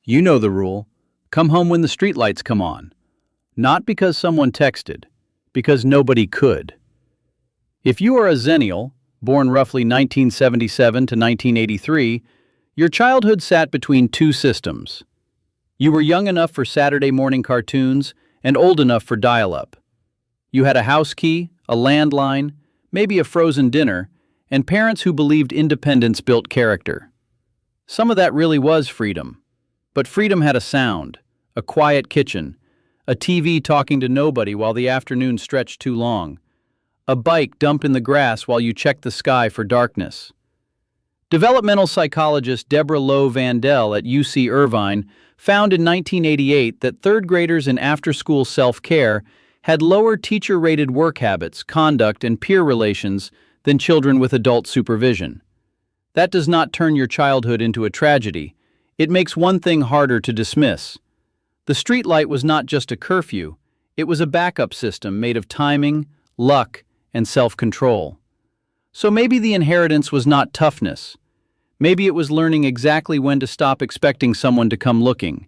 You know the rule. Come home when the streetlights come on. Not because someone texted, because nobody could. If you are a Xennial, born roughly 1977 to 1983, your childhood sat between two systems. You were young enough for Saturday morning cartoons and old enough for dial-up. You had a house key, a landline, maybe a frozen dinner, and parents who believed independence built character. Some of that really was freedom. But freedom had a sound, a quiet kitchen, a TV talking to nobody while the afternoon stretched too long, a bike dumped in the grass while you checked the sky for darkness. Developmental psychologist Deborah Lowe Vandell at UC Irvine found in 1988 that third graders in after-school self-care had lower teacher-rated work habits, conduct, and peer relations than children with adult supervision. That does not turn your childhood into a tragedy. It makes one thing harder to dismiss. The streetlight was not just a curfew, it was a backup system made of timing, luck, and self-control. So maybe the inheritance was not toughness. Maybe it was learning exactly when to stop expecting someone to come looking.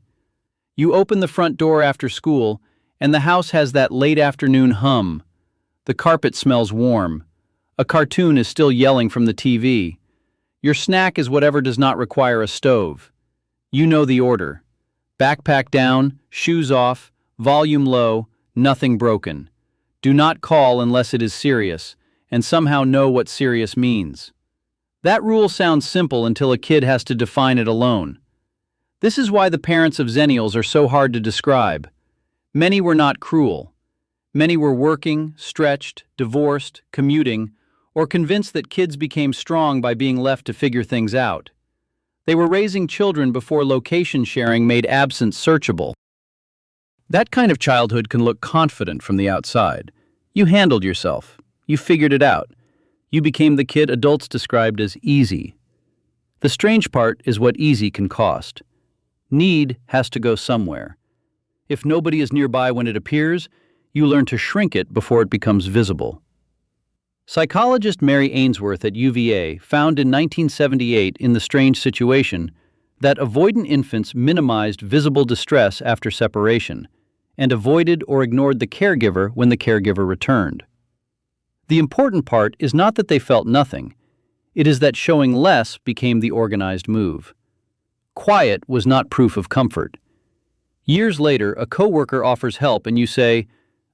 You open the front door after school, and the house has that late afternoon hum. The carpet smells warm. A cartoon is still yelling from the TV. Your snack is whatever does not require a stove. You know the order. Backpack down, shoes off, volume low, nothing broken. Do not call unless it is serious, and somehow know what serious means. That rule sounds simple until a kid has to define it alone. This is why the parents of Xennials are so hard to describe. Many were not cruel. Many were working, stretched, divorced, commuting, or convinced that kids became strong by being left to figure things out. They were raising children before location sharing made absence searchable. That kind of childhood can look confident from the outside. You handled yourself. You figured it out. You became the kid adults described as easy. The strange part is what easy can cost. Need has to go somewhere. If nobody is nearby when it appears, you learn to shrink it before it becomes visible. Psychologist Mary Ainsworth at UVA found in 1978 in The Strange Situation that avoidant infants minimized visible distress after separation and avoided or ignored the caregiver when the caregiver returned. The important part is not that they felt nothing. It is that showing less became the organized move. Quiet was not proof of comfort. Years later, a coworker offers help and you say,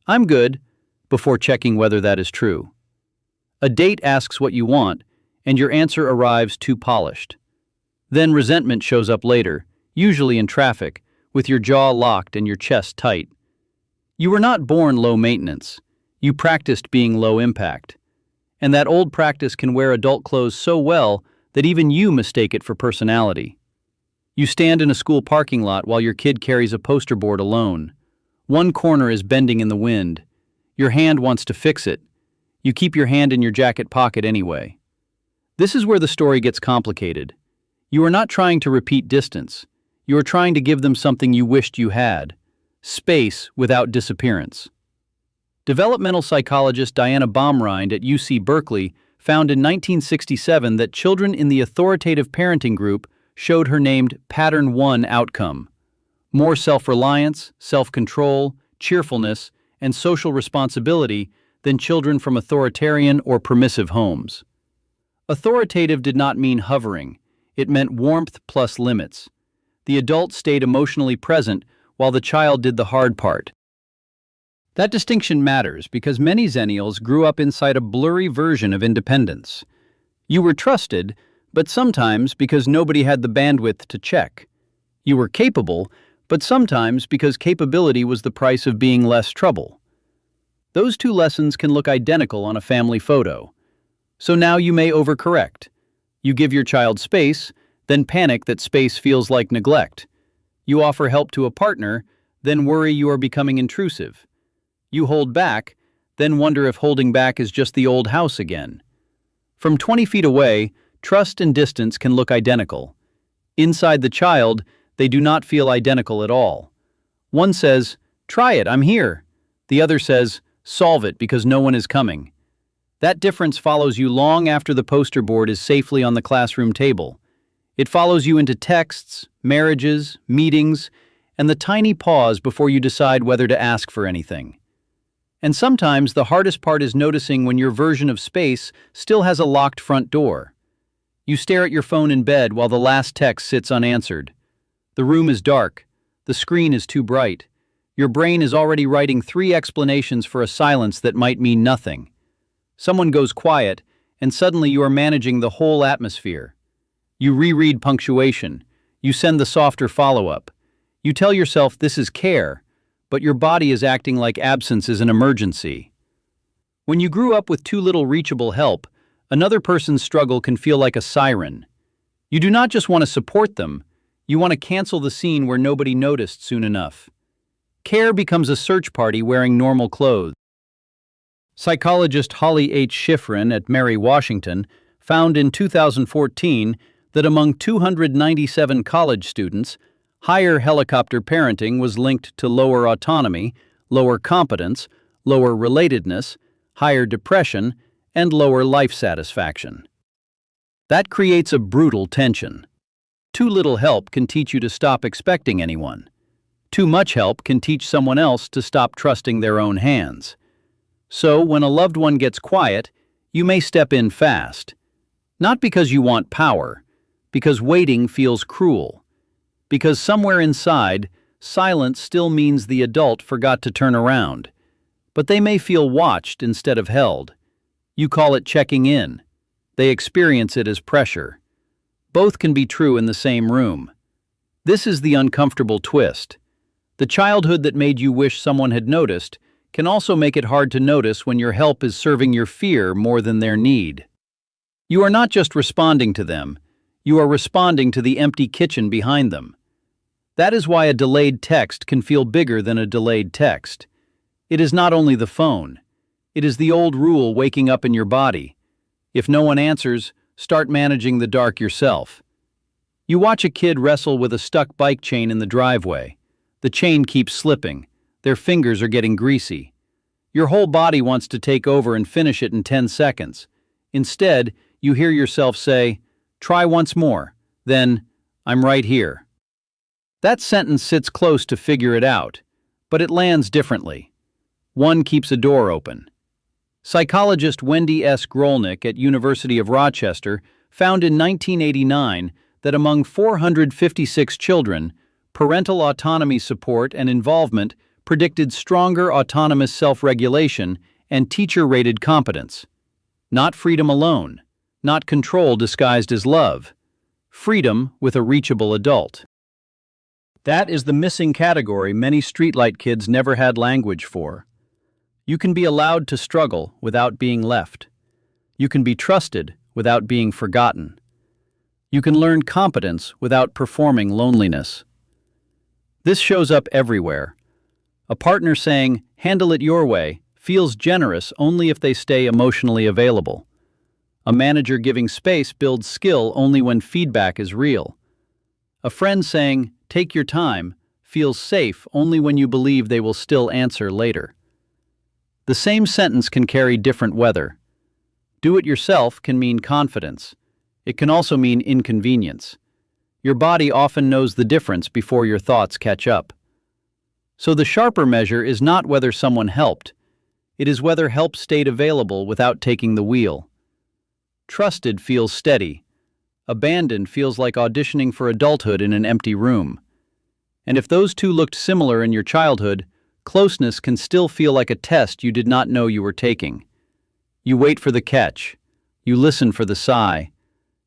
"I'm good," before checking whether that is true. A date asks what you want, and your answer arrives too polished. Then resentment shows up later, usually in traffic, with your jaw locked and your chest tight. You were not born low maintenance. You practiced being low impact. And that old practice can wear adult clothes so well that even you mistake it for personality. You stand in a school parking lot while your kid carries a poster board alone. One corner is bending in the wind. Your hand wants to fix it. You keep your hand in your jacket pocket anyway. This is where the story gets complicated. You are not trying to repeat distance. You are trying to give them something you wished you had. Space without disappearance. Developmental psychologist Diana Baumrind at UC Berkeley found in 1967 that children in the authoritative parenting group showed her named Pattern 1 outcome: more self-reliance, self-control, cheerfulness, and social responsibility than children from authoritarian or permissive homes. Authoritative did not mean hovering. It meant warmth plus limits. The adult stayed emotionally present while the child did the hard part. That distinction matters because many Xennials grew up inside a blurry version of independence. You were trusted, but sometimes because nobody had the bandwidth to check. You were capable, but sometimes because capability was the price of being less trouble. Those two lessons can look identical on a family photo. So now you may overcorrect. You give your child space, then panic that space feels like neglect. You offer help to a partner, then worry you are becoming intrusive. You hold back, then wonder if holding back is just the old house again. From 20 feet away, trust and distance can look identical. Inside the child, they do not feel identical at all. One says, "Try it, I'm here." The other says, "Solve it because no one is coming." That difference follows you long after the poster board is safely on the classroom table. It follows you into texts, marriages, meetings, and the tiny pause before you decide whether to ask for anything. And sometimes the hardest part is noticing when your version of space still has a locked front door. You stare at your phone in bed while the last text sits unanswered. The room is dark. The screen is too bright. Your brain is already writing 3 explanations for a silence that might mean nothing. Someone goes quiet, and suddenly you are managing the whole atmosphere. You reread punctuation. You send the softer follow-up. You tell yourself this is care, but your body is acting like absence is an emergency. When you grew up with too little reachable help, another person's struggle can feel like a siren. You do not just want to support them, you want to cancel the scene where nobody noticed soon enough. Care becomes a search party wearing normal clothes. Psychologist Holly H. Schifrin at Mary Washington found in 2014 that among 297 college students, higher helicopter parenting was linked to lower autonomy, lower competence, lower relatedness, higher depression, and lower life satisfaction. That creates a brutal tension. Too little help can teach you to stop expecting anyone. Too much help can teach someone else to stop trusting their own hands. So, when a loved one gets quiet, you may step in fast. Not because you want power, because waiting feels cruel. Because somewhere inside, silence still means the adult forgot to turn around. But they may feel watched instead of held. You call it checking in. They experience it as pressure. Both can be true in the same room. This is the uncomfortable twist. The childhood that made you wish someone had noticed can also make it hard to notice when your help is serving your fear more than their need. You are not just responding to them, you are responding to the empty kitchen behind them. That is why a delayed text can feel bigger than a delayed text. It is not only the phone. It is the old rule waking up in your body. If no one answers, start managing the dark yourself. You watch a kid wrestle with a stuck bike chain in the driveway. The chain keeps slipping. Their fingers are getting greasy. Your whole body wants to take over and finish it in 10 seconds. Instead, you hear yourself say, "Try once more." Then, "I'm right here." That sentence sits close to figure it out, but it lands differently. One keeps a door open. Psychologist Wendy S. Grolnick at University of Rochester found in 1989 that among 456 children, parental autonomy support and involvement predicted stronger autonomous self-regulation and teacher-rated competence. Not freedom alone, not control disguised as love. Freedom with a reachable adult. That is the missing category many streetlight kids never had language for. You can be allowed to struggle without being left. You can be trusted without being forgotten. You can learn competence without performing loneliness. This shows up everywhere. A partner saying, "Handle it your way," feels generous only if they stay emotionally available. A manager giving space builds skill only when feedback is real. A friend saying, "Take your time," feels safe only when you believe they will still answer later. The same sentence can carry different weather. Do it yourself can mean confidence. It can also mean inconvenience. Your body often knows the difference before your thoughts catch up. So the sharper measure is not whether someone helped. It is whether help stayed available without taking the wheel. Trusted feels steady. Abandoned feels like auditioning for adulthood in an empty room. And if those two looked similar in your childhood, closeness can still feel like a test you did not know you were taking. You wait for the catch. You listen for the sigh.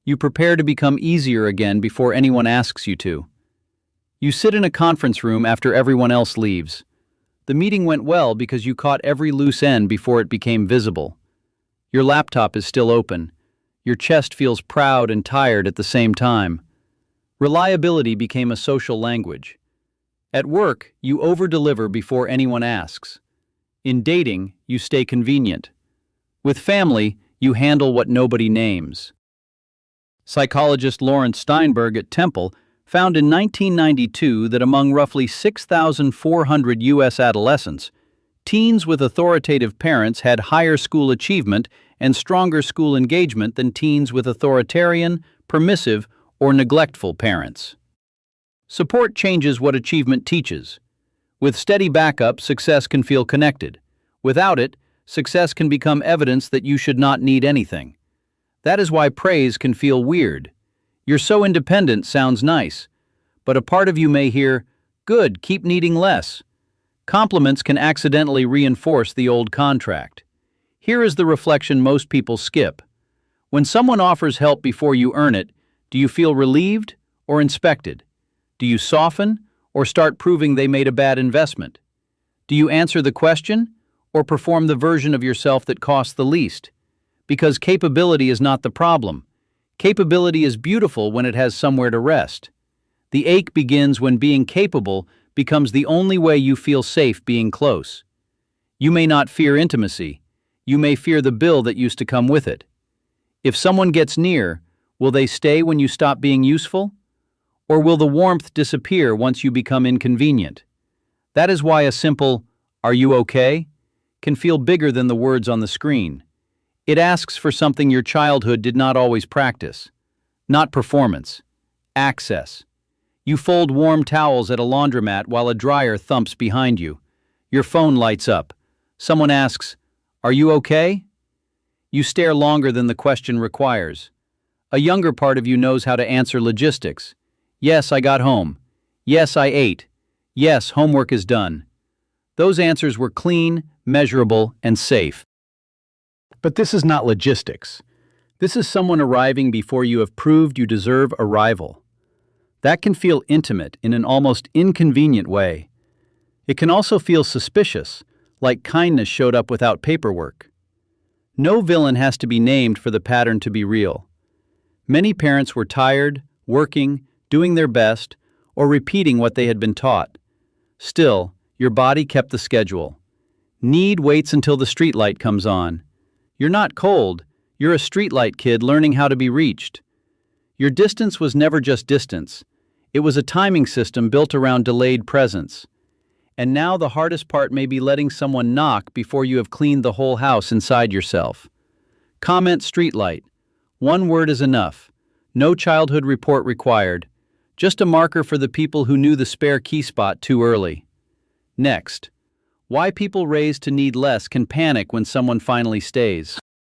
You prepare to become easier again before anyone asks you to. You sit in a conference room after everyone else leaves. The meeting went well because you caught every loose end before it became visible. Your laptop is still open. Your chest feels proud and tired at the same time. Reliability became a social language. At work, you over-deliver before anyone asks. In dating, you stay convenient. With family, you handle what nobody names. Psychologist Lawrence Steinberg at Temple found in 1992 that among roughly 6,400 U.S. adolescents, teens with authoritative parents had higher school achievement and stronger school engagement than teens with authoritarian, permissive, or neglectful parents. Support changes what achievement teaches. With steady backup, success can feel connected. Without it, success can become evidence that you should not need anything. That is why praise can feel weird. "You're so independent" sounds nice, but a part of you may hear, "Good, keep needing less." Compliments can accidentally reinforce the old contract. Here is the reflection most people skip. When someone offers help before you earn it, do you feel relieved or inspected? Do you soften or start proving they made a bad investment? Do you answer the question or perform the version of yourself that costs the least? Because capability is not the problem. Capability is beautiful when it has somewhere to rest. The ache begins when being capable becomes the only way you feel safe being close. You may not fear intimacy. You may fear the bill that used to come with it. If someone gets near, will they stay when you stop being useful? Or will the warmth disappear once you become inconvenient? That is why a simple, "Are you okay?" can feel bigger than the words on the screen. It asks for something your childhood did not always practice. Not performance. Access. You fold warm towels at a laundromat while a dryer thumps behind you. Your phone lights up. Someone asks, "Are you okay?" You stare longer than the question requires. A younger part of you knows how to answer logistics. "Yes, I got home. Yes, I ate. Yes, homework is done." Those answers were clean, measurable, and safe. But this is not logistics. This is someone arriving before you have proved you deserve arrival. That can feel intimate in an almost inconvenient way. It can also feel suspicious, like kindness showed up without paperwork. No villain has to be named for the pattern to be real. Many parents were tired, working, doing their best, or repeating what they had been taught. Still, your body kept the schedule. Need waits until the streetlight comes on. You're not cold, you're a streetlight kid learning how to be reached. Your distance was never just distance. It was a timing system built around delayed presence. And now the hardest part may be letting someone knock before you have cleaned the whole house inside yourself. Comment streetlight. One word is enough. No childhood report required. Just a marker for the people who knew the spare key spot too early. Next, why people raised to need less can panic when someone finally stays.